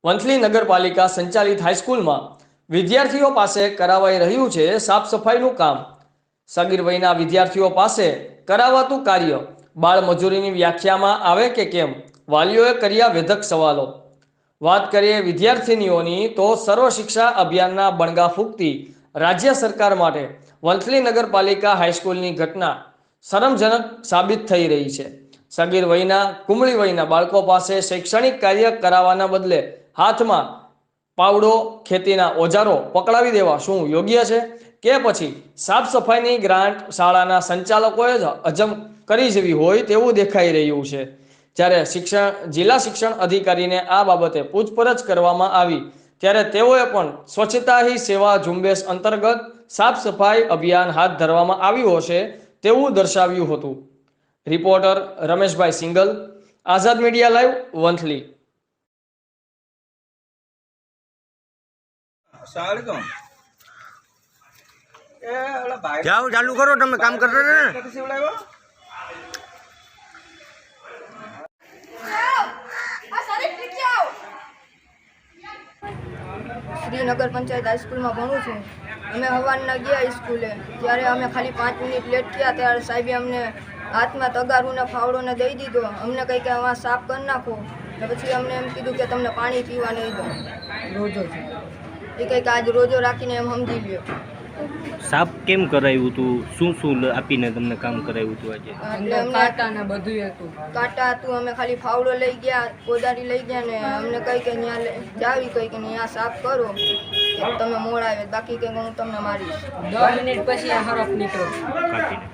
વંથલી નગરપાલિકા સંચાલિત હાઈસ્કૂલમાં વિદ્યાર્થીઓ પાસે કરાવાઈ રહ્યું છે સાફ સફાઈનું કામ। સગીર વયના વિદ્યાર્થીઓ પાસે કરાવાતું કાર્ય બાળ મજૂરીની વ્યાખ્યામાં આવે કે કેમ? વાલીઓએ કર્યા વેધક સવાલો। વાત કરીએ વિદ્યાર્થીનીઓની તો સર્વ શિક્ષા અભિયાનના બણગા ફૂંકતી રાજ્ય સરકાર માટે વંથલી નગરપાલિકા હાઈસ્કૂલની ઘટના શરમજનક સાબિત થઈ રહી છે। સગીર વયના કુમળી વયના બાળકો પાસે શૈક્ષણિક કાર્ય કરાવવાના બદલે હાથમાં પાવડો ખેતીના ઓજારો પકડાવી દેવા શું યોગ્ય છે કે પછી સાફ સફાઈની ગ્રાન્ટ શાળાના સંચાલકોએ જ હજમ કરી જેવી હોય તેવું દેખાઈ રહ્યું છે। જ્યારે જિલ્લા શિક્ષણ અધિકારીને આ બાબતે પૂછપરછ કરવામાં આવી ત્યારે તેઓએ પણ સ્વચ્છતા હી સેવા ઝુંબેશ અંતર્ગત સાફ સફાઈ અભિયાન હાથ ધરવામાં આવ્યું હશે તેવું દર્શાવ્યું હતું। રિપોર્ટર રમેશભાઈ સિંગલ, આઝાદ મીડિયા લાઈવ, વંથલી। जाओ चालू करो તમે કામ કરતા ને श्रीनगर पंचायत हाईस्कूल में भणुं छुं। अमे हवाना गया स्कूले त्यारे अमे खाली 5 मिनिट लेट किया त्यारे साहेबे अमने हाथ में तगारू ने फावड़ो ने दई दीधो। अमने कही के वहाँ साफ कर नाखो तो पछी अमने एम कीधुं के तमने पाणी पीवा नहीं दो रोजो ए कही के आज रोजो राखीने एम समजी ल्यो। साफ केम कराव्युं तू શું શું આપીને તમને કામ કરાવ્યું હતું આજે? એટલે અમને કાંટા ને બધું હતું, કાંટા હતું, અમે ખાલી ફાવડો લઈ ગયા, કોદારી લઈ ગયા ને અમને કહી કે ત્યાં જાવી કહી કે ત્યાં સાફ કરો તમે મોડાવે બાકી કે હું તમને મારીશ 10 મિનિટ પછી આ હરફ નીકળો કાઢીને